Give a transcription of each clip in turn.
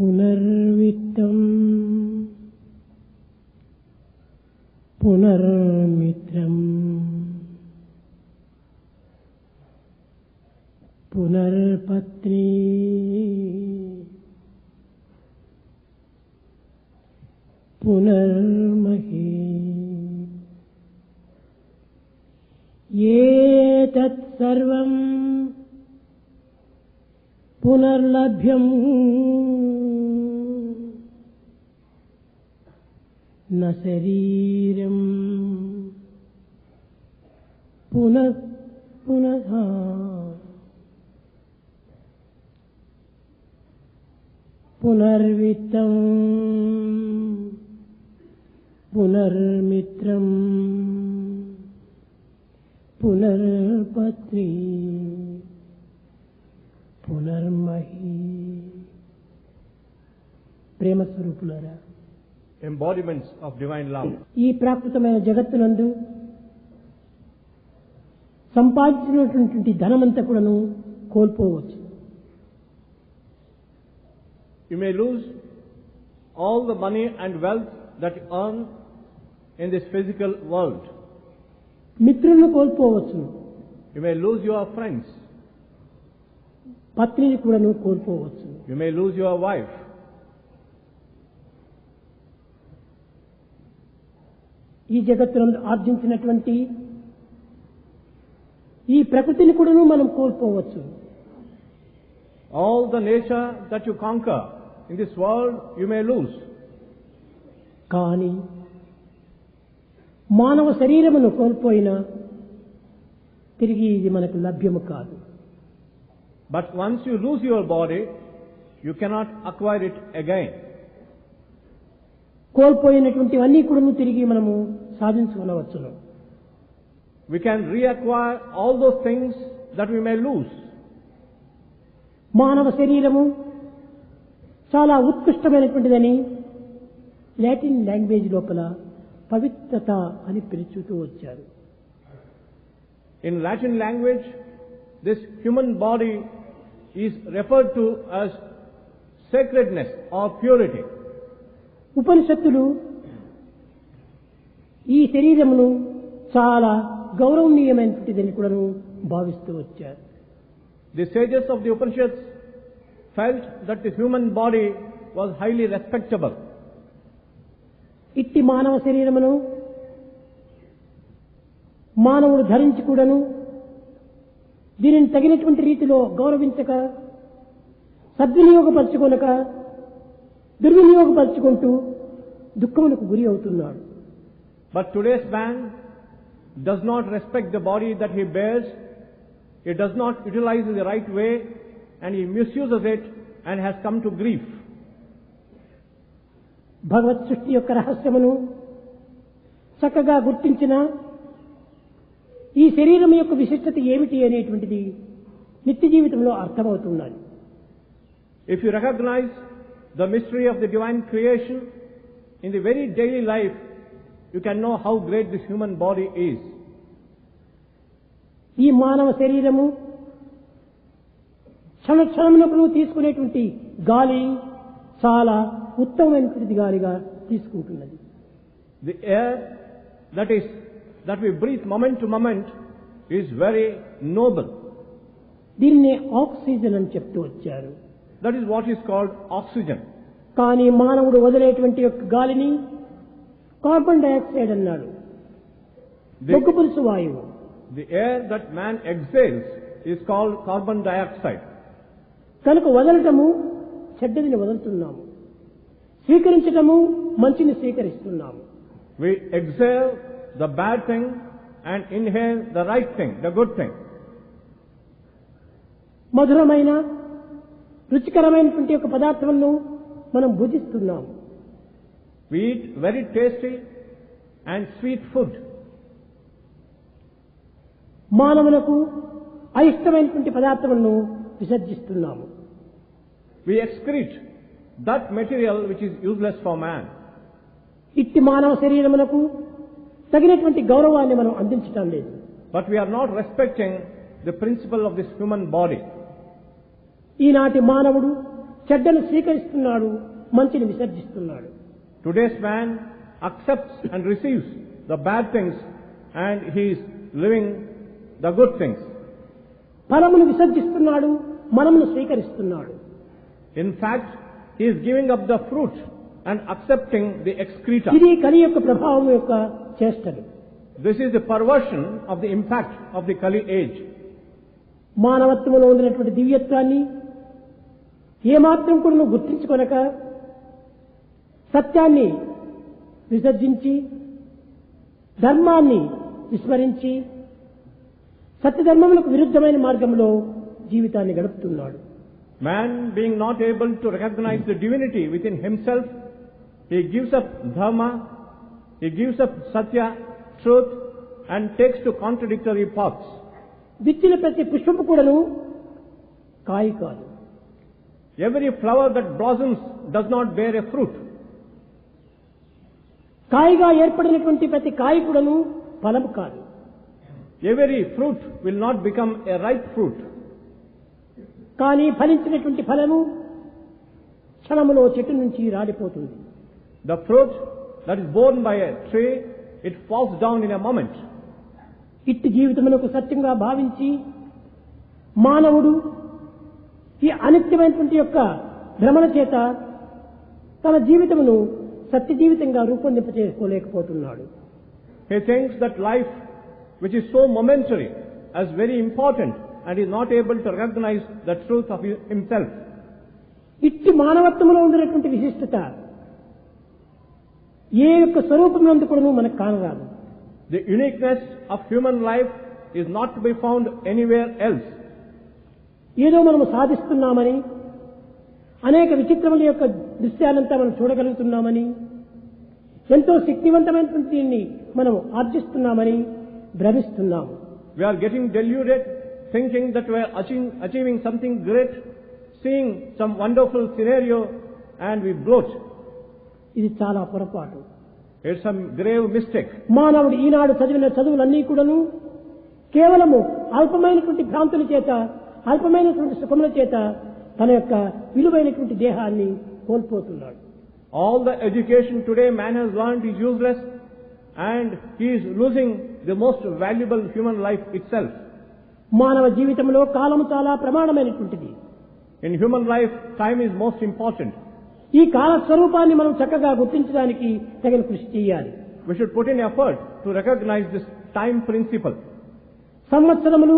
పునర్విత్తం పునర్మిత్రం పునర్పత్ని పునర్మహీ ఏతత్ సర్వం పునర్లభ్యం న శరీరం పునః పునః పునర్విత్తం పునర్మిత్రం పునర్పత్ని పునర్మహీ. ప్రేమ స్వరూపులారా, embodiments of divine love. ఈ ప్రాకృతమైన జగత్తునందు సంపాదించినటువంటి ధనమంతా కూడాను కోల్పోవచ్చు. You may lose all the money and wealth that you earn in this physical world. మిత్రులను కోల్పోవచ్చు. You may lose your friends. పత్నిని కూడాను కోల్పోవచ్చు. You may lose your wife. ఈ జగత్తునందు ఆర్జించినటువంటి ఈ ప్రకృతిని కూడాను మనం కోల్పోవచ్చు. All the nature that you conquer in this world, you may lose. కానీ మానవ శరీరమును కోల్పోయినా తిరిగి ఇది మనకు లభ్యము కాదు. But once you lose your body, you cannot acquire it again. కోల్పోయినటువంటివన్నీ కూడా తిరిగి మనము సాధించుకొనవచ్చును. We can reacquire all those things that we may lose. మానవ శరీరము చాలా ఉత్కృష్టమైనటువంటిదని లాటిన్ లాంగ్వేజ్ లోపల పవిత్రత అని పిలుచుతూ వచ్చారు. In Latin language, this human body is referred to as sacredness or purity. ఉపనిషత్తులు ఈ శరీరమును చాలా గౌరవనీయమైనటువంటిదని కూడా భావిస్తూ వచ్చారు. The sages of the Upanishads felt that the human body was highly respectable. ఇట్టి మానవ శరీరమును మానవుడు ధరించి కూడాను దీనిని తగినటువంటి రీతిలో గౌరవించక, సద్వినియోగపరచుకొనక, దుర్వినియోగపరచుకుంటూ దుఃఖములకు గురి అవుతున్నాడు. But today's man does not respect the body that he bears. He does not utilize it the right way, and he misuses it and has come to grief. భగవత్ సృష్టి యొక్క రహస్యమును చక్కగా గుర్తించిన ఈ శరీరం యొక్క విశిష్టత ఏమిటి అనేటువంటిది నిత్య జీవితంలో అర్థమవుతున్నది. If you recognize the mystery of the divine creation in the very daily life, you can know how great this human body is. ఈ మానవ శరీరము క్షణక్షణమునకు తీసుకునేటువంటి గాలి చాలా ఉత్తమమైనటువంటి గాలిగా తీసుకుంటున్నది. The air that we breathe moment to moment is very noble. దీన్ని oxygen అని చెప్తూ వచ్చారు. That is what is called oxygen. కానీ మానవుడు వదిలేటువంటి యొక్క గాలిని కార్బన్ డయాక్సైడ్ అన్నాడు, బొగ్గుపులుసు వాయువు. The air that man exhales is called carbon dioxide. కనుక వదలటము చెడ్డదిని వదులుతున్నాము, స్వీకరించటము మంచిని స్వీకరిస్తున్నాము. We exhale the bad thing and inhale the right thing, the good thing. మధురమైన రుచికరమైనటువంటి యొక్క పదార్థాలను మనం భుజిస్తున్నాము. We eat very tasty and sweet food. మానవులకు అయిష్టమైనటువంటి పదార్థాలను విసర్జిస్తున్నాము. We excrete that material which is useless for man. ఇట్టి మానవ శరీరమునకు తగినటువంటి గౌరవాన్ని మనం అందించటం లేదు. But we are not respecting the principle of this human body. ఈనాటి మానవుడు చెడ్డను స్వీకరిస్తున్నాడు, మంచిని విసర్జిస్తున్నాడు. Today's man accepts and receives the bad things and he is living the good things. ఫలమును విసర్జిస్తున్నాడు, మనమును స్వీకరిస్తున్నాడు. In fact, he is giving up the fruit and accepting the excreta. ఇది కలి యొక్క ప్రభావం యొక్క చేష్టలు. This is the perversion of the impact of the Kali age. మానవత్వంలో ఉన్నటువంటి దివ్యత్వాన్ని ఏమాత్రం కూడా గుర్తించుకొనక సత్యాన్ని విసర్జించి ధర్మాన్ని విస్మరించి సత్యధర్మములకు విరుద్ధమైన మార్గంలో జీవితాన్ని గడుపుతున్నాడు. Man being not able to recognize the divinity within himself, he gives up dharma, he gives up satya, truth, and takes to contradictory paths. విత్తిన ప్రతి పుష్పము కూడాను కాయి కాదు. Every flower that blossoms does not bear a fruit. కాయిగా ఏర్పడినటువంటి ప్రతి కాయ కూడాను ఫలము కాదు. Every fruit will not become a ripe fruit. కానీ ఫలించినటువంటి ఫలము క్షణములో చెట్టు నుంచి రాలిపోతుంది. The fruit that is borne by a tree, it falls down in a moment. ఇట్టి జీవితమునకు సత్యంగా భావించి మానవుడు ఈ అనిత్యమైనటువంటి యొక్క భ్రమణ చేత తన జీవితమును సత్య జీవితంగా రూపొందింపచేసుకోలేకపోతున్నాడు. He thinks that life, which is so momentary, as very important, and is not able to recognize the truth of himself. ఇట్టి మానవత్వంలో ఉన్నటువంటి విశిష్టత ఏ యొక్క స్వరూపంలో కూడా మనకు కానరాదు. The uniqueness of human life is not to be found anywhere else. ఏదో మనము సాధిస్తున్నామని, అనేక విచిత్రముల యొక్క దృశ్యాలంతా మనం చూడగలుగుతున్నామని, ఎంతో శక్తివంతమైనటువంటి దీన్ని మనం ఆర్జిస్తున్నామని భ్రమిస్తున్నాము. We are getting deluded, thinking that we are achieving something great, seeing some wonderful scenario, and we bloat. ఇది చాలా పొరపాటు. It's some grave mistake. మానవుడు ఈనాడు చదివిన చదువులన్నీ కూడాను కేవలము అల్పమైనటువంటి భ్రాంతుల చేత, అల్పమైనటువంటి సుఖముల చేత తన యొక్క విలువైనటువంటి దేహాన్ని కోల్పోతున్నాడు. All the education today man has learned is useless, and he is losing the most valuable human life itself. మానవ జీవితంలో కాలము చాలా ప్రమాణమైనటువంటిది. In human life, time is most important. ఈ కాల స్వరూపాన్ని మనం చక్కగా గుర్తించడానికి తగిన కృషి చేయాలి. We should put in effort to recognize this time principle. సంవత్సరములు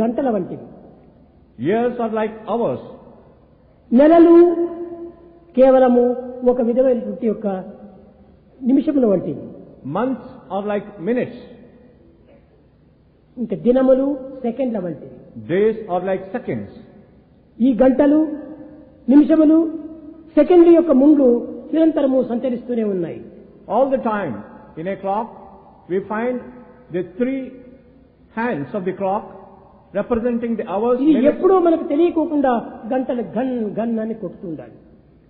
గంటల వంటివి. Years are like hours. నెలలు కేవలము ఒక విధమైనటువంటి యొక్క నిమిషముల వంటివి. Months are like minutes. ఇంకా దినములు సెకండ్ల వంటివి. Days are like seconds. ఈ గంటలు, నిమిషములు, సెకండ్ల యొక్క ముందు నిరంతరము సంచరిస్తూనే ఉన్నాయి. All the time in a clock we find the three hands of the clock representing the hours. ఇది ఎప్పుడూ మనకు తెలియకోకుండా గంటలు గన్ గన్ అని కొడుతుండాలి.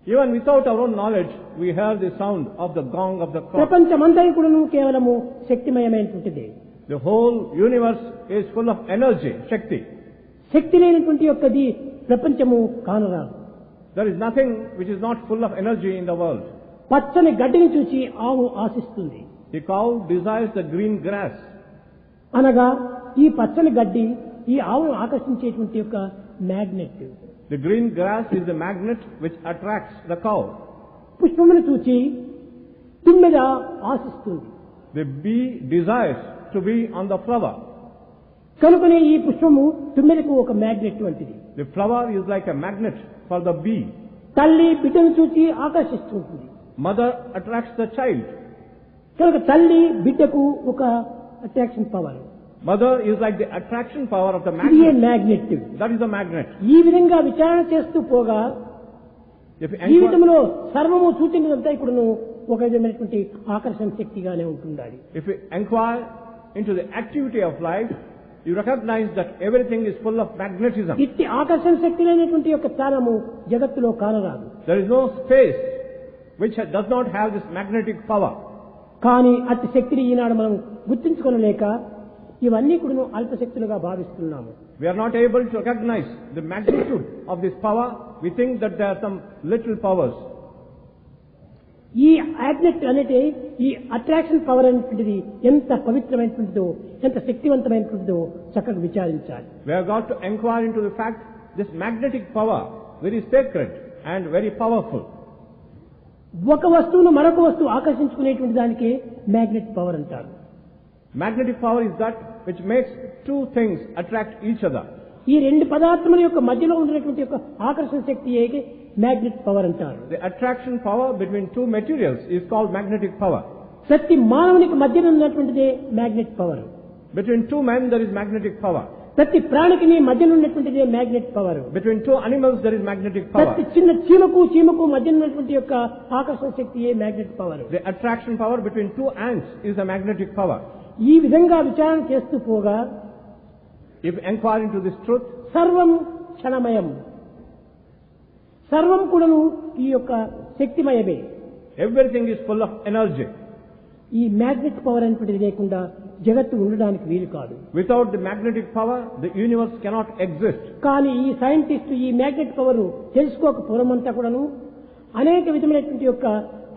Even without our own knowledge, we hear the sound of the gong of the clock. ప్రపంచమంతా కూడాను కేవలము శక్తిమయమైనటువంటిది. The whole universe is full of energy, Shakti. శక్తి లేనటువంటి యొక్కది ప్రపంచము కానరాదు. There is nothing which is not full of energy in the world. పచ్చని గడ్డిని చూసి ఆవు ఆశిస్తుంది. The cow desires the green grass. అనగా ఈ పచ్చని గడ్డి ఈ ఆవును ఆకర్షించేటువంటి యొక్క magnet. The green grass is the magnet which attracts the cow. పుష్పమును చూచి తుమ్మెద ఆశిస్తుంది. The bee desires to be on the flower. కనుకనే ఈ పుష్పము తుమ్మెదకు ఒక మ్యాగ్నెట్ వంటిది. The flower is like a magnet for the bee. తల్లి బిడ్డను చూసి ఆకర్షిస్తుంది. Mother attracts the child. కనుక తల్లి బిడ్డకు ఒక attraction power. Mother is like the attraction power of the ఇది magnet. Magnet. That is the magnet. ఈ విధంగా విచారణ చేస్తూ పోగా If you inquire, జీవితంలో సర్వము సూచించినంతా ఇప్పుడును ఒక విధమైనటువంటి ఆకర్షణ శక్తిగానే ఉంటుండాలి. if you inquire into the activity of life, you recognize that everything is full of magnetism. ఇట్టి ఆకర్షణ శక్తి లేనటువంటి యొక్క స్థానము జగత్తులో కానరాదు. There is no space which does not have this magnetic power. కానీ అట్టి శక్తిని ఈనాడు మనం గుర్తించుకోలేక ఇవన్నీ కూడా అల్పశక్తులుగా భావిస్తున్నాము. We are not able to recognize the magnitude of this power. we think that there are some little powers. ఈ మ్యాగ్నెట్ అనేది ఈ అట్రాక్షన్ పవర్ అనేటువంటిది ఎంత పవిత్రమైనటువంటిదో, ఎంత శక్తివంతమైనటువంటిదో చక్కగా విచారించాలి. We have got to inquire into the fact this magnetic power, very sacred and very powerful. ఒక వస్తువును మరొక వస్తువు ఆకర్షించుకునేటువంటి దానికి మ్యాగ్నెట్ పవర్ అంటారు. Magnetic power is that which makes two things attract each other. ఈ రెండు పదార్థముల యొక్క మధ్యలో ఉన్నటువంటి యొక్క ఆకర్షణ శక్తి మ్యాగ్నెట్ పవర్ అంటారు. The attraction power between two materials is called magnetic power. ప్రతి మానవునికి మధ్యలో ఉన్నటువంటిదే magnet power. Between two men there is magnetic power. ప్రతి ప్రాణికి మధ్యలో ఉన్నటువంటిదే magnet power. Between two animals there is magnetic power. ప్రతి చిన్న చీమకు మధ్యలో ఉన్నటువంటి యొక్క ఆకర్షణ శక్తియే magnet power. The attraction power between two ants is a magnetic power. ఈ విధంగా విచారణ చేస్తూ పోగా, if you inquire into this truth, సర్వం క్షణమయం, సర్వం కూడాను ఈ యొక్క శక్తిమయమే. everything is full of energy. ఈ మ్యాగ్నెట్ పవర్ అనేటువంటిది లేకుండా జగత్తు ఉండడానికి వీలు కాదు. Without the magnetic power, the universe cannot exist. కానీ ఈ సైంటిస్ట్ ఈ మ్యాగ్నెట్ పవర్ తెలుసుకోకపోవడంతా కూడాను అనేక విధమైనటువంటి యొక్క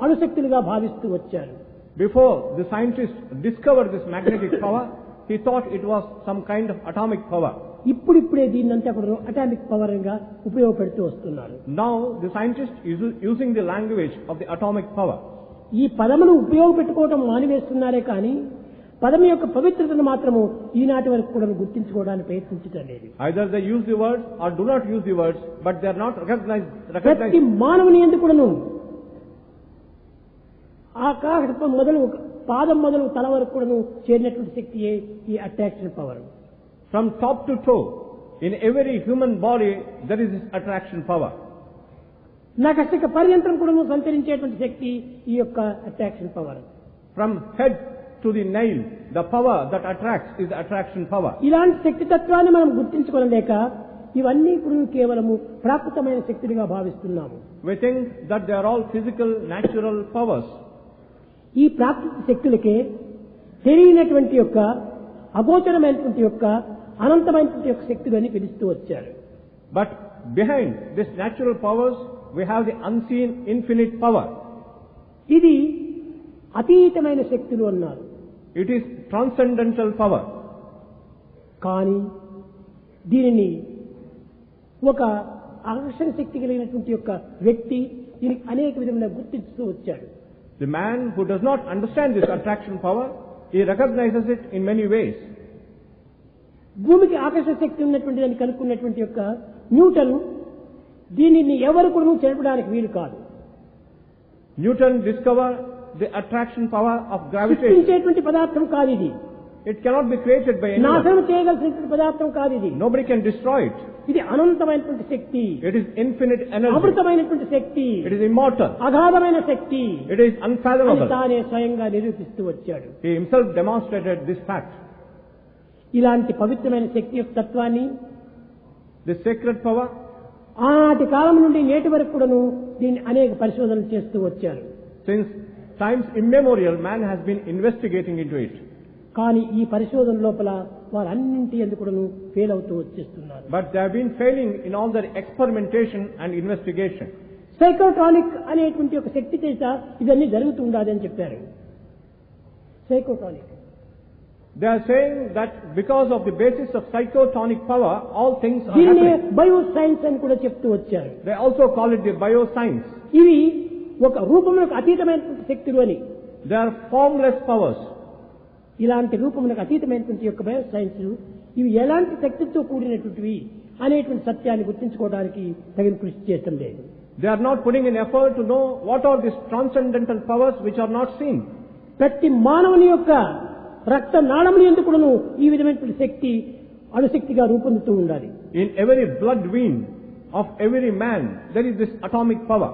అణుశక్తులుగా భావిస్తూ వచ్చారు. Before the scientists discovered this magnetic power, he thought it was some kind of atomic power. ఇప్పుడిప్పుడే దీన్నంతా కూడా అటామిక్ పవర్ గా ఉపయోగపెడుతూ వస్తున్నారు. Now the scientists is using the language of the atomic power. ఈ పదమును ఉపయోగపెట్టుకోవడం మానివేస్తున్నారే కానీ పదం యొక్క పవిత్రతను మాత్రము ఈనాటి వరకు కూడా గుర్తించుకోవడానికి ప్రయత్నించడం లేదు. Either they use the words or do not use the words, but they are not recognized. ప్రతి మానవుని ఎందుకు కూడాను ఆకాశం మొదలు పాదం మొదలు తల వరకు కూడాను చేరినటువంటి శక్తియే ఈ attraction power. From top to toe, in every human body, there is this attraction power. నఖశిఖ పర్యంతం కూడాను సంచరించేటువంటి శక్తి ఈ యొక్క attraction power. From head to the nail, the power that attracts is the attraction power. ఇలాంటి శక్తి తత్వాన్ని మనం గుర్తించుకోలేక ఇవన్నీ కూడా కేవలము ప్రాకృతమైన శక్తులుగా భావిస్తున్నాము. We think that they are all physical, natural powers. ఈ ప్రాకృతిక శక్తులకే తెలియనటువంటి యొక్క అగోచరమైనటువంటి యొక్క అనంతమైనటువంటి యొక్క శక్తులు అని పిలుస్తూ వచ్చారు. But behind this natural powers, we have the unseen infinite power. ఇది అతీతమైన శక్తులు అన్నారు. It is transcendental power. కానీ దీనిని ఒక ఆకర్షణ శక్తి కలిగినటువంటి యొక్క వ్యక్తి దీనికి అనేక విధమైన గుర్తిస్తూ వచ్చాడు. The man who does not understand this attraction power, he recognizes it in many ways. భూమికి ఆకర్షణ శక్తి ఉన్నటువంటి దాన్ని కనుక్కున్నటువంటి యొక్క న్యూటన్ దీనిని ఎవరు కూడా చెరపడానికి వీలు కాదు. Newton discovered the attraction power of gravitation. సృష్టించేటువంటి పదార్థం కాదు ఇది. It cannot be created by anyone. నాశనం చేయగలిగినటువంటి పదార్థం కాదు ఇది. Nobody can destroy it. ఇది అనంతమైనటువంటి శక్తి. It is infinite energy. అమృతమైనటువంటి Shakti. It is immortal. అగాధమైన Shakti. It is unfathomable. తానే స్వయంగా నిరూపిస్తూ వచ్చాడు. He himself demonstrated this fact. ఇలాంటి పవిత్రమైన శక్తి యొక్క తత్వాన్ని, This sacred power, ఆనాటి కాలం నుండి నేటి వరకు కూడాను దీన్ని అనేక పరిశోధనలు చేస్తూ వచ్చారు. since times immemorial, man has been investigating into it. కానీ ఈ పరిశోధన లోపల వారన్నింటి ఎందుకు కూడాను ఫెయిల్ అవుతూ వచ్చేస్తున్నారు. But they have been failing in all their experimentation and investigation. సైకోట్రానిక్ అనేటువంటి ఒక శక్తి చేత ఇవన్నీ జరుగుతుండాలి అని చెప్పారు. సైకోట్రానిక్. They are saying that because of the basis of psychotonic power, all things are దీనినే happening. బయో సైన్స్ అని కూడా చెప్తూ వచ్చారు. They also call it the bioscience. ఇవి ఒక రూపములకు అతీతమైనటువంటి శక్తులు అని. They are formless powers. ఇలాంటి రూపములకు అతీతమైనటువంటి యొక్క బయో సైన్స్ ఇవి ఎలాంటి శక్తితో కూడినటువంటివి అనేటువంటి సత్యాన్ని గుర్తించుకోవడానికి తగిన కృషి చేయటం లేదు. They are not putting in effort to know what are these transcendental powers which are not seen. ప్రతి మానవుని యొక్క రక్త నాళములు ఎందుకును ఈ విధమైనటువంటి శక్తి అణుశక్తిగా రూపొందుతూ ఉండాలి. In every blood vein of every man, there is this atomic power.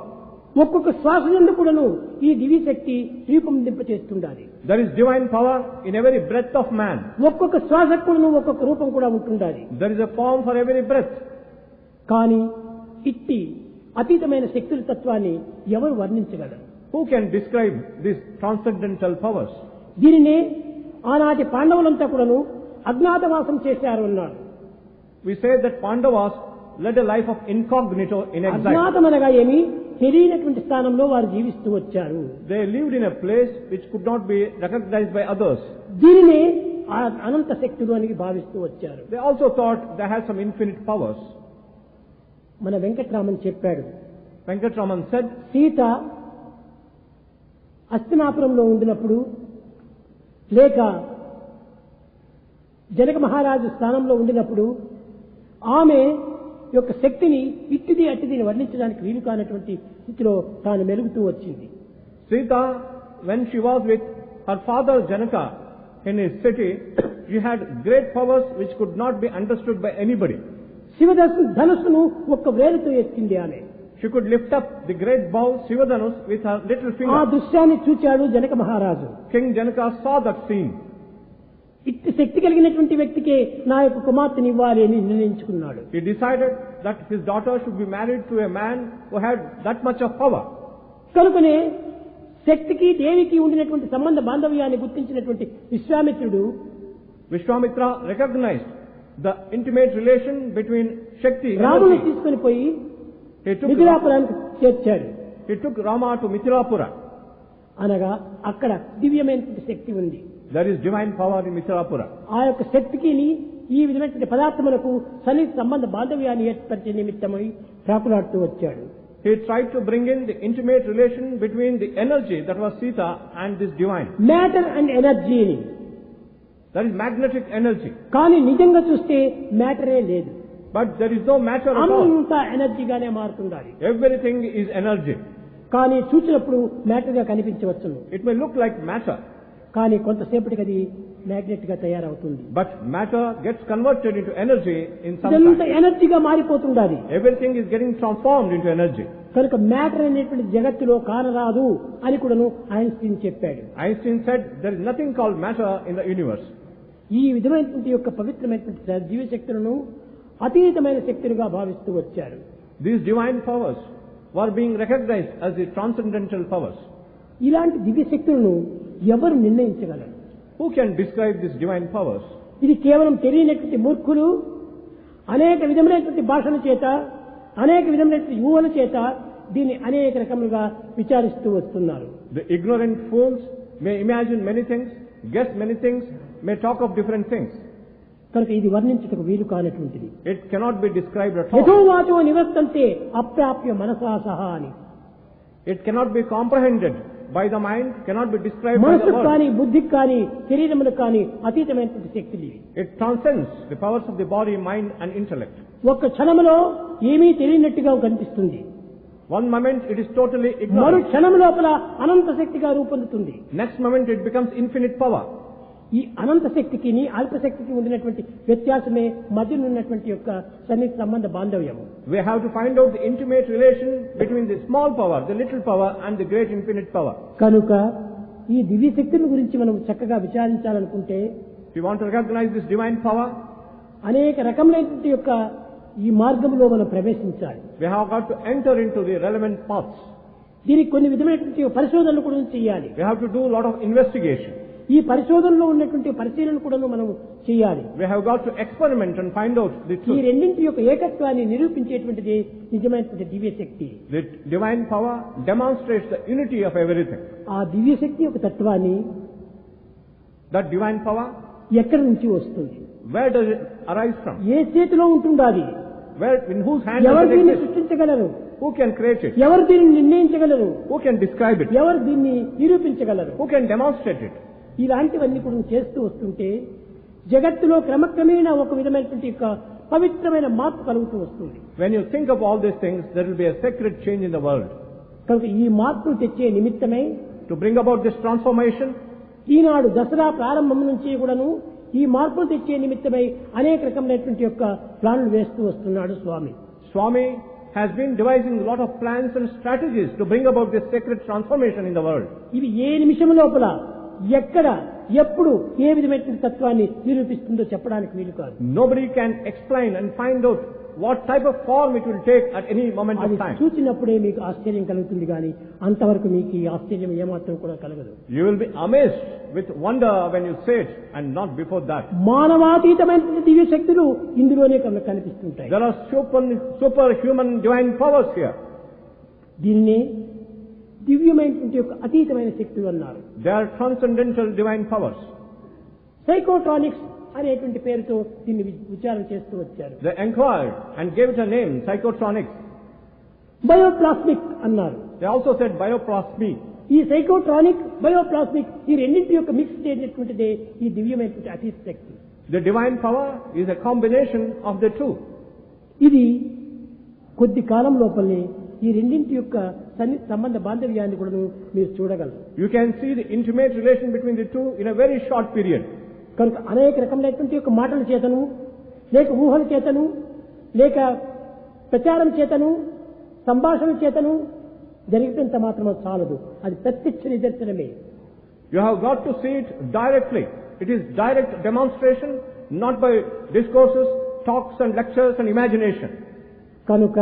ఒక్కొక్క శ్వాస ఎందుకును ఈ దివ్య శక్తి రూపొందింప చేస్తుండాలి. There is divine power in every breath of man. ఒక్కొక్క శ్వాసకును ఒక్కొక్క రూపం కూడా ఉంటుండాలి. There is a form for every breath. కానీ ఇట్టి అతీతమైన శక్తుల తత్వాన్ని ఎవరు వర్ణించగలరు? Who can describe these transcendental powers? దీనినే ఆనాటి పాండవులంతా కూడాను అజ్ఞాతవాసం చేశారు అన్నాడు. We say that Pandavas led a life of incognito in exile. అజ్ఞాతమనగా ఏమి తెలియనటువంటి స్థానంలో వారు జీవిస్తూ వచ్చారు. They lived in a place which could not be recognized by others. దీనినే అనంత శక్తులు అని భావిస్తూ వచ్చారు. They also thought they had some infinite powers. మన వెంకట్రామన్ చెప్పాడు, Venkatraman said, సీత హస్తినాపురంలో ఉండినప్పుడు లేక జనక మహారాజు స్థానంలో ఉండినప్పుడు ఆమె యొక్క శక్తిని ఇట్టిది అట్టిదిని వర్ణించడానికి వీలు కానటువంటి స్థితిలో తాను మెలుగుతూ వచ్చింది. Sita, when she was with her father Janaka in his city, she had great powers which could not be understood by anybody. ధనుస్సును ఒక్క వేలుతో ఎత్తింది ఆమె. She could lift up the great bow Sivadhanus with her little ఆ finger. దృశ్యాన్ని చూచాడు జనక మహారాజు. King Janaka saw that scene. ఇట్టి శక్తి కలిగినటువంటి వ్యక్తికే నా యొక్క కుమార్తెని ఇవ్వాలి అని నిర్ణయించుకున్నాడు. He decided that his daughter should be married to a man who had that much of power. కనుకనే శక్తికి దేవికి ఉండినటువంటి సంబంధ బాంధవ్యాన్ని గుర్తించినటువంటి విశ్వామిత్రుడు Vishwamitra recognized the intimate relation between Shakti and రాముని energy. తీసుకుని పోయి He మిథిలాపురానికి చేర్చాడు. took Rama to Mithilapura. అనగా అక్కడ దివ్యమైనటువంటి శక్తి ఉంది. There is divine power in Mithilapura. ఆ యొక్క శక్తికి ఈ విధమైనటువంటి పదార్థములకు సన్నిహిత సంబంధ బాంధవ్యాన్ని ఏర్పరిచే నిమిత్తమై ప్రాకులాడుతూ వచ్చాడు. He tried to bring in the intimate relation between the energy that was Sita and this divine. Matter and ఎనర్జీని. That is magnetic energy. కానీ నిజంగా చూస్తే మ్యాటరే లేదు. But there is no matter at all. అంతా ఎనర్జీగానే మారుతుండాలి. Everything is energy. కానీ చూసినప్పుడు matter గా కనిపించవచ్చును. It may look like matter. కానీ కొంతసేపటికి అది మ్యాగ్నెట్ గా తయారవుతుంది. But matter gets converted into energy in some ఇదంతా time. ఎనర్జీగా మారిపోతుండాలి. Everything is getting transformed into energy. కనుక మ్యాటర్ అనేటువంటి జగత్తులో కానరాదు అని కూడాను ఐన్స్టీన్ చెప్పాడు. Einstein said there is nothing called matter in the universe. ఈ విధమైనటువంటి యొక్క పవిత్రమైనటువంటి జీవశక్తులను అతీతమైన శక్తులుగా భావిస్తూ వచ్చారు. These divine powers were being recognized as the transcendental powers. ఇలాంటి దివ్య శక్తులను ఎవరు నిర్ణయించగలరు? Who can describe these divine powers? ఇది కేవలం తెలియనటువంటి మూర్ఖులు అనేక విధమైనటువంటి భాషల చేత అనేక విధమైనటువంటి ఊహల చేత దీన్ని అనేక రకములుగా విచారిస్తూ వస్తున్నారు. The ignorant fools may imagine many things, guess many things, may talk of different things. కనుక ఇది వర్ణించుటకు వీలు కానటువంటిది. It cannot be described at all. యథోవాచో నివర్తంతే అప్రాప్య మనసా సహా అని. It cannot be comprehended by the mind, cannot be described by the మనసుకు word. కానీ బుద్ధికి కానీ శరీరములకు కానీ అతీతమైనటువంటి శక్తులు ఇవి. It transcends the powers of the body, mind and intellect. ఒక్క క్షణంలో ఏమీ తెలియనట్టుగా కనిపిస్తుంది. One moment it is totally మరు ignorant. క్షణం లోపల అనంత శక్తిగా రూపొందుతుంది. Next moment it becomes infinite power. ఈ అనంత శక్తికి అల్పశక్తికి ఉండినటువంటి వ్యత్యాసమే మధ్యలో ఉన్నటువంటి యొక్క సన్నిహిత సంబంధ బాంధవ్యము. We have to find out the intimate relation between the small power, the little power and the great infinite power. కనుక ఈ దివ్య శక్తుల గురించి మనం చక్కగా విచారించాలనుకుంటే If you want to recognize this divine power, అనేక రకములైనటువంటి యొక్క ఈ మార్గంలో మనం ప్రవేశించాలి. we have got to enter into the relevant paths. దీనికి కొన్ని విధమైనటువంటి పరిశోధనలు కూడా చేయాలి. We have to do a lot of investigation. ఈ పరిశోధనలో ఉన్నటువంటి పరిశీలన కూడా మనం చేయాలి. We have got to experiment and find out the ఈ truth. రెండింటి యొక్క ఏకత్వాన్ని నిరూపించేటువంటిది నిజమైనటువంటి దివ్య శక్తి. The divine power demonstrates the unity of everything. ఆ దివ్య శక్తి యొక్క తత్వాన్ని That divine power, ఎక్కడి నుంచి వస్తుంది? where does it arise from? ఏ చేతిలో ఉంటుండాలి? In whose hand ఎవరు does it దీన్ని exist? సృష్టించగలరు? Who can create it? ఎవరు దీన్ని నిర్ణయించగలరు? Who can describe it? ఎవరు దీన్ని నిరూపించగలరు? Who can demonstrate it? ఇలాంటివన్నీ కూడా చేస్తూ వస్తుంటే జగత్తులో క్రమక్రమేణా ఒక విధమైనటువంటి యొక్క పవిత్రమైన మార్పు కలుగుతూ వస్తుంది. When you think of all these things, there will be a sacred change in the world. కనుక ఈ మార్పును తెచ్చే నిమిత్తమై To bring about this transformation, ఈనాడు దసరా ప్రారంభం నుంచి కూడాను ఈ మార్పును తెచ్చే నిమిత్తమై అనేక రకమైనటువంటి యొక్క ప్లాన్లు వేస్తూ వస్తున్నాడు స్వామి. Swami has been devising a lot of plans and strategies to bring about this sacred transformation in the world. ఇవి ఏ నిమిషం లోపల ఎక్కడ ఎప్పుడు ఏ విధమైన తత్వాన్ని నిరూపిస్తుందో చెప్పడానికి వీలు కాదు. Nobody can explain and find out what type of form it will take at any moment అది of time. చూసినప్పుడే మీకు ఆశ్చర్యం కలుగుతుంది కానీ అంతవరకు మీకు ఈ ఆశ్చర్యం ఏమాత్రం కూడా కలగదు. You will be amazed with wonder when you say it and not before that. మానవాతీతమైన దివ్య శక్తులు ఇందులోనే కనిపిస్తుంటాయి. There are superhuman divine powers here. దీన్ని దివ్యమైనటువంటి యొక్క అతీతమైన శక్తులు అన్నారు. They are transcendental divine powers. సైకోట్రానిక్స్ అనేటువంటి పేరుతో దీన్ని విచారణ చేస్తూ వచ్చారు. They inquired and gave it a name, psychotronics. Bioplasmic అన్నారు. They also said bioplasmy. ఈ సైకోట్రానిక్ బయోప్లాస్మిక్ ఈ రెండింటి యొక్క మిక్స్ చేసినటువంటిదే ఈ దివ్యమైనటువంటి అతీత శక్తి. The divine power is a combination of the two. ఇది కొద్ది కాలం లోపలనే ఈ రెండింటి యొక్క సంబంధ బాంధవ్యాన్ని కూడా మీరు చూడగలరు. You can see the intimate relation between the two in a very short period. కనుక అనేక రకమైనటువంటి యొక్క మాటల చేతను లేక ఊహల చేతను లేక ప్రచారం చేతను సంభాషణ చేతను జరిగినంత మాత్రమే చాలదు, అది ప్రత్యక్ష నిదర్శనమే. You have got to see it directly. It is direct demonstration, not by discourses, talks and lectures and imagination. కనుక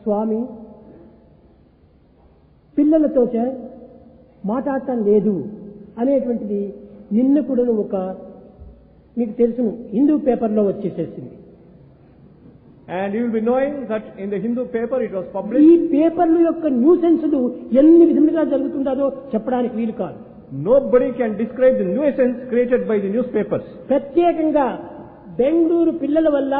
స్వామి పిల్లలతో మాట్లాడటం లేదు అనేటువంటిది నిన్న కూడా ఒక మీకు తెలుసు హిందూ పేపర్లో వచ్చేసేసింది. And you will be knowing that in the Hindu paper it was ఈ published. పేపర్ల యొక్క న్యూసెన్స్లు ఎన్ని విధములుగా జరుగుతుందో చెప్పడానికి వీలు కాదు. Nobody can describe the nuisance created by the newspapers. ప్రత్యేకంగా బెంగళూరు పిల్లల వల్ల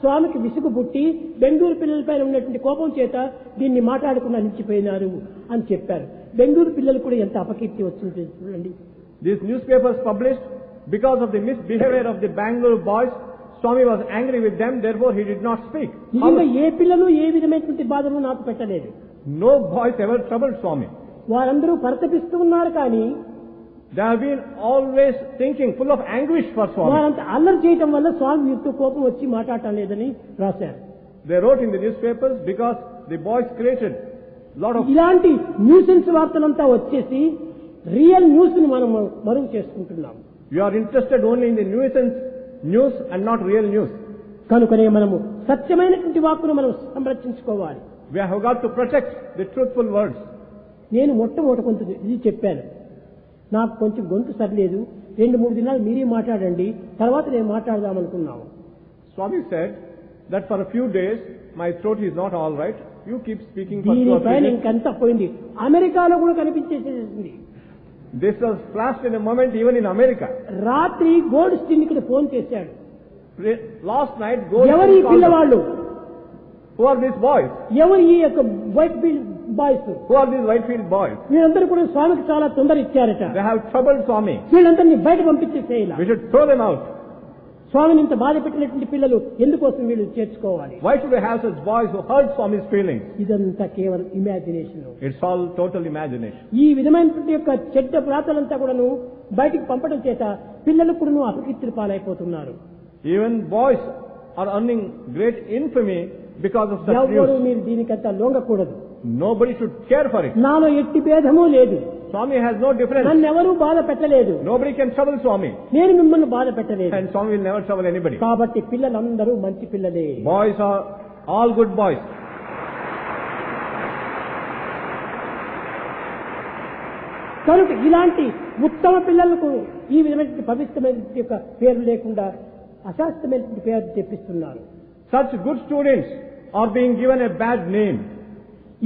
స్వామికి విసుగు పుట్టి బెంగళూరు పిల్లలపైన ఉన్నటువంటి కోపం చేత దీన్ని మాట్లాడకుండా నిలిచిపోయినారు అని చెప్పారు. బెంగళూరు పిల్లలు కూడా ఎంత అపకీర్తి వచ్చింది చూడండి. These newspapers published because of the misbehavior of the Bangalore boys. Swami was angry with them, therefore he did not speak. నిజంగా ఏ పిల్లలు ఏ విధమైనటువంటి బాధను నాకు పెట్టలేదు. No boys ever troubled Swami. వారందరూ పరితపిస్తూ ఉన్నారు కానీ They have been always thinking, full of anguish for Swami. వారంత అల్లరి చేయటం వల్ల స్వామి వీరితో కోపం వచ్చి మాట్లాడటం లేదని రాశారు. They wrote in the newspapers because the boys created lot of... ఇలాంటి న్యూసెన్స్ వార్తలంతా వచ్చేసి రియల్ న్యూస్ ని మనం మరుగు చేసుకుంటున్నాం. You are interested only in the nuisance news and not real news. కనుకనే మనము సత్యమైనటువంటి వాక్కును మనం సంరక్షించుకోవాలి. We have got to protect the truthful words. నేను మొట్టమొదటి కొంత ఇది చెప్పాను, నాకు కొంచెం గొంతు సరిలేదు, 2-3 దినాలు మీరే మాట్లాడండి, తర్వాత నేను మాట్లాడదామనుకున్నాను. Swami said that for a few days my throat is not all right. You keep speaking for 2 or 3 దీనిపైన days. ఇంకంతా పోయింది. అమెరికాలో కూడా కనిపించేసేసింది. This was flashed in a moment even in America. రాత్రి గోల్డ్ స్టీన్ కి ఫోన్ చేశాడు. Last night, ఎవరి పిల్లవాళ్ళు, who are these boys? ఎవరు ఈ యొక్క white field boys, Who are these Whitefield boys? వీళ్ళందరూ కూడా స్వామికి చాలా తొందర ఇచ్చారట. They have troubled Swami. వీళ్ళందరినీ బయట పంపించేసేయాల. We should throw them out. స్వామిని ఇంత బాధ పెట్టినటువంటి పిల్లలు ఎందుకోసం వీళ్ళు చేర్చుకోవాలి? Why should we have such boys who hurt Swami's feelings? ఇదంతా కేవలం imagination. It's all total imagination. ఈ విధమైనటువంటి యొక్క చెడ్డ ప్రాతలంతా కూడాను బయటికి పంపడం చేత పిల్లలు కూడా అపకీర్తులు పాలైపోతున్నారు. Even boys are earning great infamy because of such ఎవరు news. మీరు దీనికంతా లొంగకూడదు. Nobody should care for it. నాలో ఎట్టి భేదము లేదు. Swami has no difference. నన్ను ఎవరూ బాధ పెట్టలేదు. Nobody can trouble Swami. నేను మిమ్మల్ని బాధ పెట్టలేదు. And Swami will never trouble anybody. కాబట్టి పిల్లలందరూ మంచి పిల్లలే. Boys are all good boys. కనుక ఇలాంటి ఉత్తమ పిల్లలకు ఈ విధమైన పవిత్రమైన యొక్క పేరు లేకుండా అశాస్త్రమైన పేరు తెప్పిస్తున్నారు. Such good students are being given a bad name.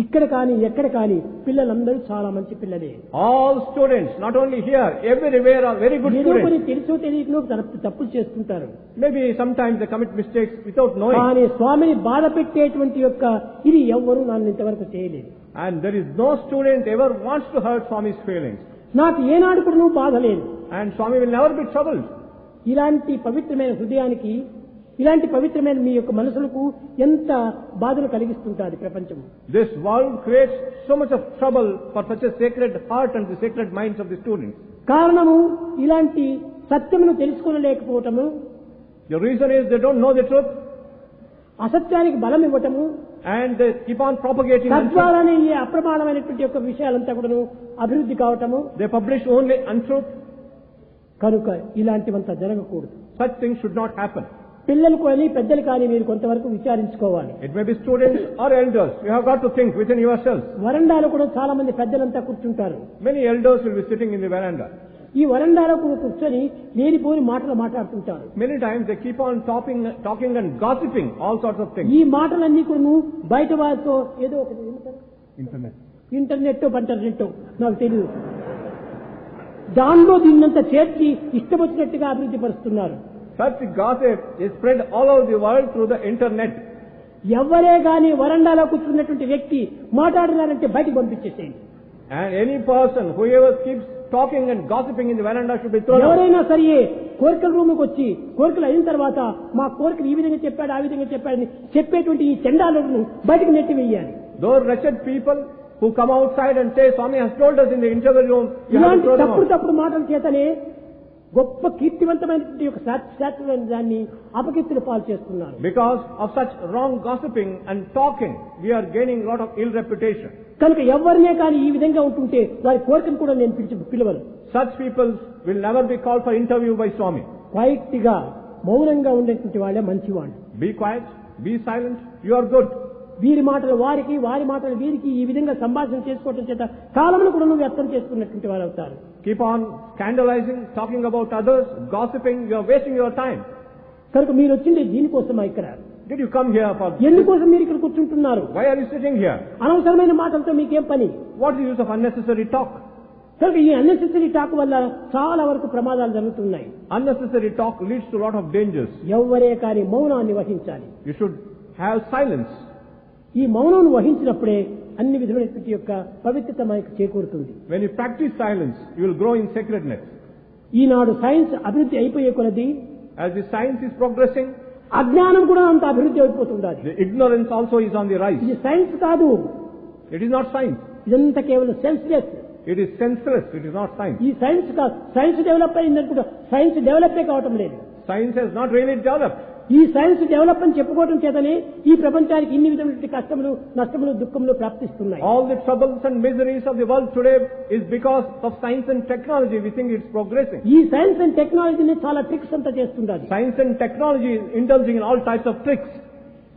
ఇక్కడ కానీ ఎక్కడ కానీ పిల్లలందరూ చాలా మంచి పిల్లలే. All students, not only here, everywhere are very good ఏదో కొన్ని students. తెలుసో తెలియకనో తప్పులు చేస్తుంటారు. Maybe sometimes they commit mistakes without knowing. కానీ స్వామిని బాధ పెట్టేటువంటి యొక్క ఇది ఎవ్వరూ నన్ను ఇంతవరకు చేయలేదు. And there is no student ever wants to hurt Swami's feelings. నాకు ఏనాడు కూడా బాధ లేదు. And Swami will never be troubled. ఇలాంటి పవిత్రమైన హృదయానికి, ఇలాంటి పవిత్రమైన మీ యొక్క మనసులకు ఎంత బాధలు కలిగిస్తుంటారు ప్రపంచం. This world creates so much of trouble for such a sacred heart and the sacred minds of the students. కారణము ఇలాంటి సత్యమును తెలుసుకోలేకపోవటము, The reason is they don't know the truth. అసత్యానికి బలం ఇవ్వటము, And they keep on propagating untruth. తద్వారానే ఈ అప్రమాణమైనటువంటి యొక్క విషయాలంతా కూడా అభివృద్ధి కావటము. They publish only untruth. కనుక ఇలాంటివంతా జరగకూడదు. Such things should not happen. పిల్లలు కానీ పెద్దలు కానీ మీరు కొంతవరకు విచారించుకోవాలి. It may be students or elders. You have got to think within yourselves. వరండాలో కూడా చాలా మంది పెద్దలంతా కూర్చుంటారు. Many elders will be sitting in the veranda. ఈ వరండాలో కూడా కూర్చొని లేనిపోని మాటలు మాట్లాడుతుంటారు. Many times they keep on talking and gossiping all sorts of things. ఈ మాటలన్నీ కూడా బయట వారితో ఏదో ఒకటి ఇంటర్నెట్ నాకు తెలియదు దానిలో దీన్నంతా చేర్చి ఇష్టం వచ్చినట్టుగా అభివృద్ధి పరుస్తున్నారు. Such gossip is spread all over the world through the internet. ఎవరే గాని వరండాలో కూర్చున్నటువంటి వ్యక్తి మాట్లాడినారంటే బయటకు పంపించేసేయండి. And any person, whoever keeps talking and gossiping in the veranda should be thrown out. ఎవరైనా సరే కోరికల రూమ్కి వచ్చి కోరికలు అయిన తర్వాత మా కోరికలు ఈ విధంగా చెప్పాడు ఆ విధంగా చెప్పాడని చెప్పేటువంటి ఈ చండాలను బయటకు నెట్టివేయాలి. Those wretched people who come outside and say, Swami has told us in the interval room, you have to throw them out. తప్పుడు మాటల చేతనే గొప్ప కీర్తివంతమైనటువంటి యొక్క శాస్త్రమైన దాన్ని అపకీర్తిని పాలు చేస్తున్నారు. Because of such wrong gossiping and talking, we are gaining a lot of ill reputation. కనుక ఎవరినే కానీ ఈ విధంగా ఉంటుంటే వారి కోరికను కూడా నేను పిలవను. Such people will never be called for interview by Swami. Quiet గా మౌనంగా ఉండేటువంటి వాళ్ళే మంచివాళ్ళు. Be quiet, be silent, you are good. వీరి మాటలు వారికి వారి మాటలు వీరికి ఈ విధంగా సంభాషణ చేసుకోవడం చేత కాలమును కూడా నువ్వు వ్యర్థం చేసుకున్నటువంటి వారు అవుతారు. Keep on scandalizing, talking about others, gossiping, you are wasting your time. కనుక మీరు వచ్చింది దీనికోసమా ఇక్కడ? Did you come here for? ఎందుకోసం మీరు ఇక్కడ కూర్చుంటున్నారు? Why are you sitting here? అనవసరమైన మాటలతో మీకేం పని? What is the use of unnecessary talk? కనుక ఈ అన్నెసెసరీ టాక్ వల్ల చాలా వరకు ప్రమాదాలు జరుగుతున్నాయి. Unnecessary talk leads to a lot of dangers. ఎవరే కానీ మౌనాన్ని వహించాలి. You should have silence. ఈ మౌనం వహించినప్పుడే అన్ని విధమైనటువంటి యొక్క పవిత్రత మనకు చేకూరుతుంది. When you practice silence, you will grow in sacredness. Eenadu science అభివృద్ధి అయిపోయే కొలది As the science is progressing, అజ్ఞానం కూడా అంత అభివృద్ధి అయిపోతుంది. the ignorance also is on the rise. ఇది సైన్స్ కాదు. It is not science. ఇదంతా కేవలం senseless. It is senseless. It is not science. ఈ సైన్స్ కాదు. సైన్స్ డెవలప్ అయిందనుకుంటా సైన్స్ డెవలప్ కావటం లేదు. Science has not really developed. ఈ సైన్స్ డెవలప్ అని చెప్పుకోవడం చేతనే ఈ ప్రపంచానికి ఇన్ని విధమైన కష్టములు నష్టములు దుఃఖములు ప్రాప్తిస్తున్నాయి. All the troubles and miseries of the world today is because of science and technology. We think it's progressing. ఈ సైన్స్ అండ్ టెక్నాలజీని చాలా ట్రిక్స్ అంతా చేస్తుండాలి. Science and technology is indulging in all types of tricks.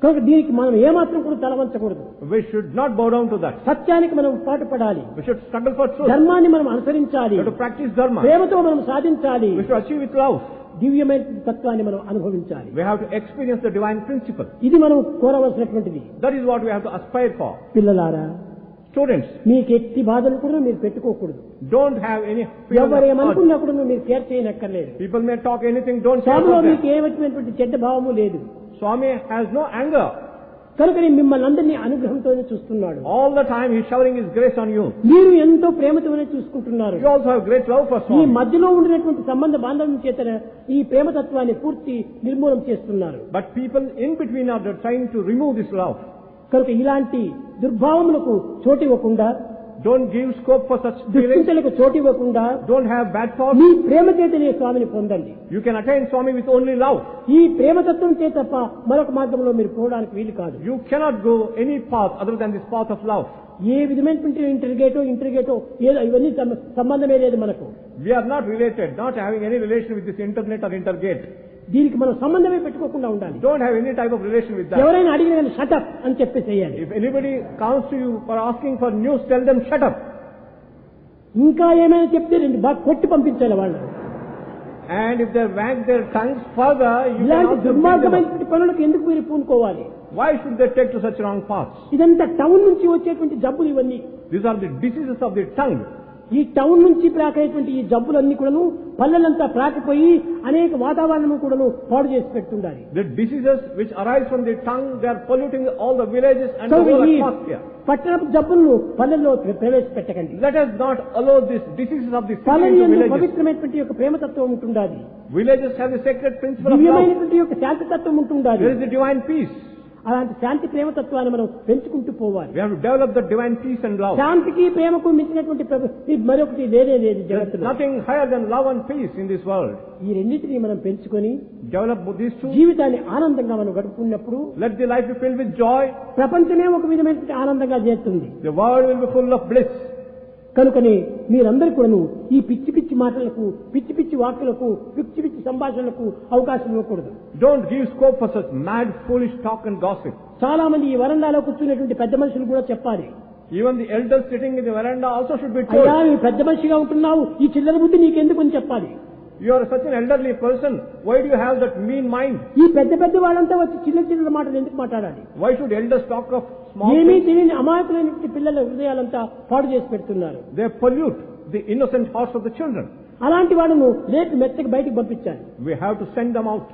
కనుక దీనికి మనం ఏమాత్రం కూడా తలవంచకూడదు. We should not bow down to that. సత్యానికి మనం పాటుపడాలి. We should struggle for truth. ధర్మాన్ని మనం అనుసరించాలి. We have to practice dharma. ప్రేమతో మనం సాధించాలి. We should achieve with love. దివ్యమైన తత్వాన్ని మనం అనుభవించాలి. We have to experience the divine principle. ఇది మనం కోరవలసినటువంటిది. That is what we have to aspire for. పిల్లలారా, Students, మీకు ఎట్టి బాధలు కూడా మీరు పెట్టుకోకూడదు. don't have any fear of ఎవరేమనుకున్నా కూడా మీరు కేర్ చేయనక్కర్లేదు. people may talk anything, don't care స్వామిలో about మీకు that. ఏమైనటువంటి చెడ్డ భావము లేదు. Swami has no anger. కనుక మిమ్మల్ని అందరినీ అనుగ్రహంతోనే చూస్తున్నాడు. All the time he is showering his grace on you. మీరు ఎంతో ప్రేమతోనే చూసుకుంటున్నారు. You also have great love for ఈ Swami. మధ్యలో ఉండినటువంటి సంబంధ బాంధవ్యం చేత ఈ ప్రేమతత్వాన్ని పూర్తి నిర్మూలన చేస్తున్నారు. But people in between are trying to remove this love. కనుక ఇలాంటి దుర్భావములకు చోటు ఇవ్వకుండా, Don't give scope for such feelings. దుశ్చింతలకు చోటు ఇవ్వకుండా Don't have bad thoughts. మీ ప్రేమ చేతనే స్వామిని పొందండి. You can attain Swami with only love. ఈ ప్రేమతత్వం చే తప్ప మరొక మార్గంలో మీరు పోవడానికి వీలు కాదు. You cannot go any path other than this path of love. ఏ విధమైనటువంటి ఇంటర్గేటో ఏదో ఇవన్నీ సంబంధమే లేదు మనకు. We are not related, not having any relation with this internet or intergate. దీనికి మనం సంబంధమే పెట్టుకోకుండా ఉండాలి. Don't have any type of relation with that. ఎవరైనా అడిగిన షటప్ అని చెప్పేసేయాలి. If anybody comes to you for asking for news, tell them shut up. ఇంకా ఏమైనా చెప్తే రెండు బాగా కొట్టి పంపించాలి వాళ్ళు. And if they wag their tongues further, you ఇలాంటి can also beat them up. దుర్మార్గమైనటువంటి పనులకు ఎందుకు మీరు పూనుకోవాలి? Why should they take to such wrong paths? ఇదంతా టౌన్ నుంచి వచ్చేటువంటి జబ్బులు ఇవన్నీ. These are the diseases of the tongue. ఈ టౌన్ నుంచి ప్రాకేటువంటి ఈ జబ్బులన్నీ కూడాను పల్లెలంతా ప్రాకిపోయి అనేక వాతావరణం కూడాను పాడు చేసి పెడుతుండాలి. The diseases which arise from the tongue, they are polluting all the villages and the whole atmosphere. పట్టణపు జబ్బులను పల్లెల్లో ప్రవేశపెట్టకండి. Let us not allow these diseases of the city పల్లె into యందు villages. పవిత్రమైనటువంటి యొక్క ప్రేమతత్వం ఉంటుండాలి. Villages have the sacred principle of love. దివ్యమైనటువంటి యొక్క శాంతితత్వం ఉంటుండాలి. There is the divine peace. అలాంటి శాంతి ప్రేమతత్వాన్ని మనం పెంచుకుంటూ పోవాలి. We have to develop the divine peace and love. శాంతికి ప్రేమకు మించినటువంటి మరొకటి లేనే లేదు There is జగత్తులో. nothing higher than love and peace in this world. ఈ రెండింటినీ మనం పెంచుకొని Develop these two. జీవితాన్ని ఆనందంగా మనం గడుపుకున్నప్పుడు Let the life be filled with joy. ప్రపంచమే ఒక విధమైనటువంటి ఆనందంగా చేస్తుంది. The world will be full of bliss. కనుకనే మీరందరూ కూడాను ఈ పిచ్చి పిచ్చి మాటలకు, పిచ్చి పిచ్చి వాక్కులకు, పిచ్చి పిచ్చి సంభాషణలకు అవకాశం ఇవ్వకూడదు. Don't give scope for such mad, foolish talk and gossip. చాలా మంది ఈ వరండాలో కూర్చున్నటువంటి పెద్ద మనుషులు కూడా చెప్పాలి. Even the elders sitting in the veranda also should be అయ్యా told. నువ్వు పెద్ద మనిషిగా ఉంటున్నావు, ఈ చిల్లర బుద్ధి నీకెందుకు అని చెప్పాలి. You are such an elderly person. Why do you have that mean mind? ఈ పెద్ద పెద్ద వాళ్ళంతా వచ్చి చిన్న చిన్న మాటలు ఎందుకు మాట్లాడాలి? Why should elders talk of small ఏమీ things? తెలియని అమాయకులైన పిల్లల హృదయాలంతా పాడు చేసి పెడుతున్నారు. They pollute the innocent hearts of the children. అలాంటి వాళ్ళను రేపు మెత్తకి బయటకు పంపించాలి. We have to send them out.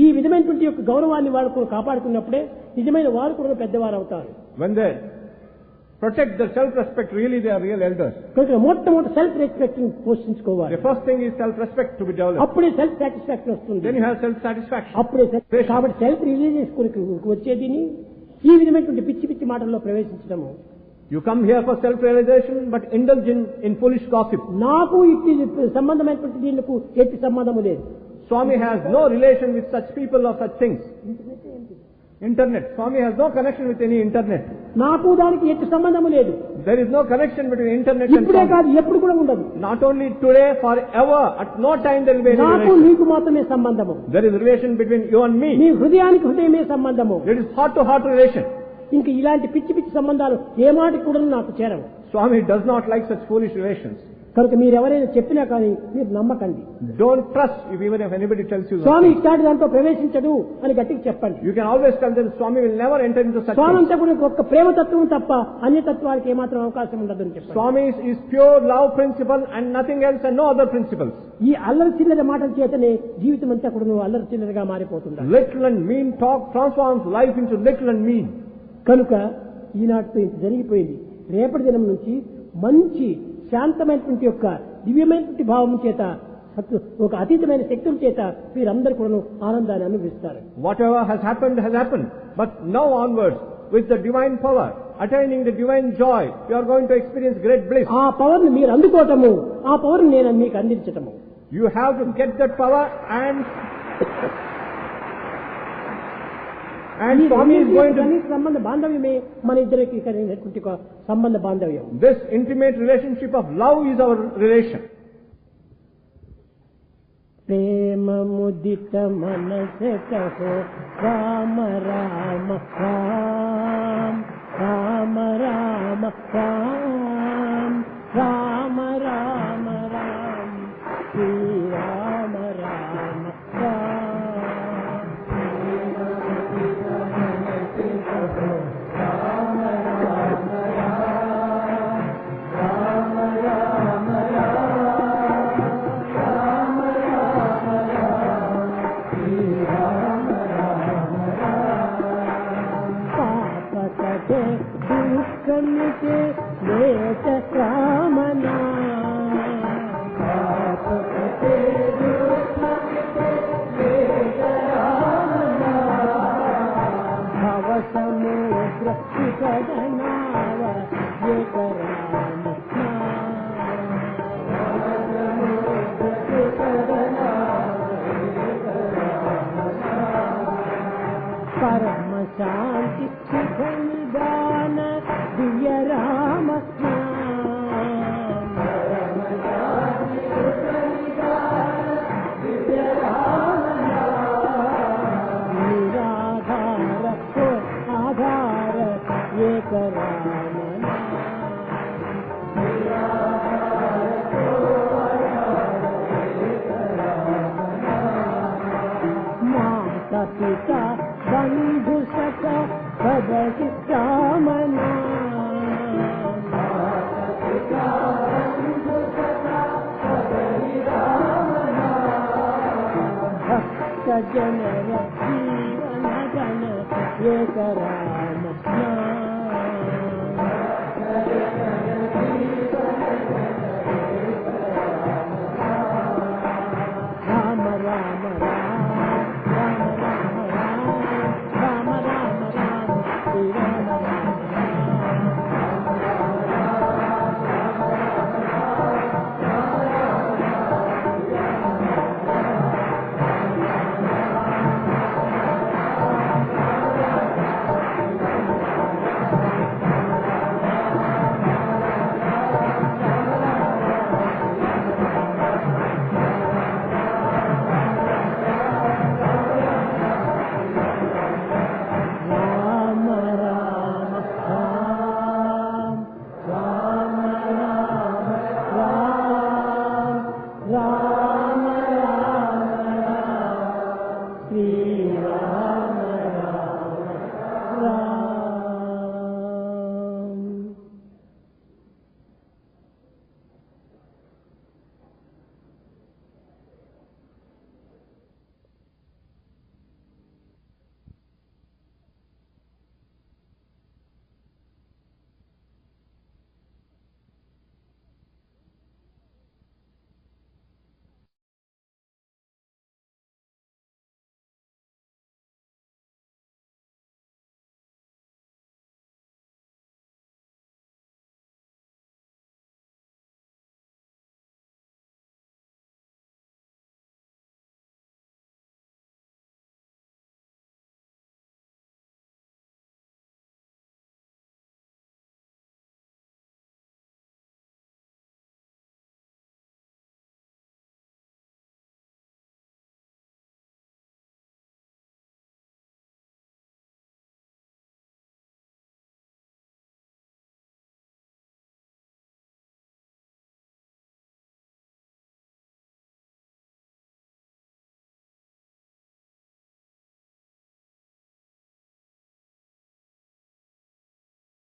ఈ విధమైనటువంటి యొక్క గౌరవాన్ని వాళ్ళు కూడా కాపాడుకున్నప్పుడే నిజమైన వారు కూడా పెద్దవారు అవుతారు. When they protect their self-respect, really they are real elders. కనుక మొట్టమొదటి సెల్ఫ్ రెస్పెక్ట్ పోషించుకోవాలి. The first thing is self-respect to be developed. అప్పుడే సెల్ఫ్ సాటిస్ఫాక్షన్ వస్తుంది. Then you have self-satisfaction. అప్పుడే కాబట్టి సెల్ఫ్ రిలీజియస్ వచ్చేదిని ఈ విధమైనటువంటి పిచ్చి పిచ్చి మాటల్లో ప్రవేశించడము. You come here for self-realization, but indulge in foolish gossip. నాకు ఇట్టి సంబంధమైనటువంటి దీనికి ఎట్టి సంబంధము లేదు. Swami has no relation with such people or such things. Internet. Swami has no connection with any internet. నాకు దానికి ఎట్టి సంబంధము లేదు. There is no connection between internet and ఇప్పుడే Swami. కాదు ఎప్పుడు కూడా ఉండదు. Not only today, forever. At no time there will be any నాకు relation. నీకు మాత్రమే సంబంధము. There is a relation between you and నీ me. హృదయానికి హృదయమే సంబంధము. It is heart-to-heart relation. ఇంక ఇలాంటి పిచ్చి పిచ్చి సంబంధాలు ఏ మాటకి కూడా నాకు చేరవు. Swami does not like such foolish relations. కనుక మీరు ఎవరైనా చెప్పినా కానీ మీరు నమ్మకండి. Don't trust even if anybody tells you Swamy something. ఇట్లాంటి దాంట్లో ప్రవేశించడు అని గట్టిగా చెప్పండి. You can always tell them Swami will never enter into such Swamy things. అంతా కూడా ఒక్క ప్రేమతత్వం తప్ప అన్య తత్వానికి ఏమాత్రం అవకాశం ఉండదు అని చెప్పండి. Swami is pure love principle and nothing else and no other principles. ఈ అల్లరి చిల్లర మాటల చేతనే జీవితం అంతా కూడా నువ్వు అల్లరి చిల్లరగా మారిపోతుందా. Little and mean talk transforms life into little and mean. కనుక ఈనాటితో ఇంత జరిగిపోయింది. రేపటి దినం నుంచి మంచి శాంతమైనటువంటి యొక్క దివ్యమైనటువంటి భావం చేత ఒక అతీతమైన శక్తుల చేత మీరందరూ కూడా ఆనందాన్ని అనుభవిస్తారు. Whatever has happened has happened. But now onwards, with the divine power, attaining the divine joy, you are going to experience great bliss. ఆ పవర్ ని మీరు అందుకోవటము, ఆ పవర్ ని నేను మీకు అందించటము. You have to get that power and Swami is going to... సంబంధ బాంధవ్యమే మన ఇద్దరికి కలిగినటువంటి సంబంధ బాంధవ్యం. This intimate relationship of love is our relation. ప్రేమ ముదిత మనసే కహో రామ రామ రామ రామ రామ రామ రామ రామ రామ శ్రీ రామ రామ రామ. దుఃఖమితే లేత కామనా భవ సముద్ర వికటనావ ఏక రామ పరమ శాంతి సుఖ నిదాన దివ్య రామ నిరాధార ఆధార ఏక రామ మాత పిత బంధు సఖ పదసి కామనా భక్త జనర జీవన గణ ఏక రామ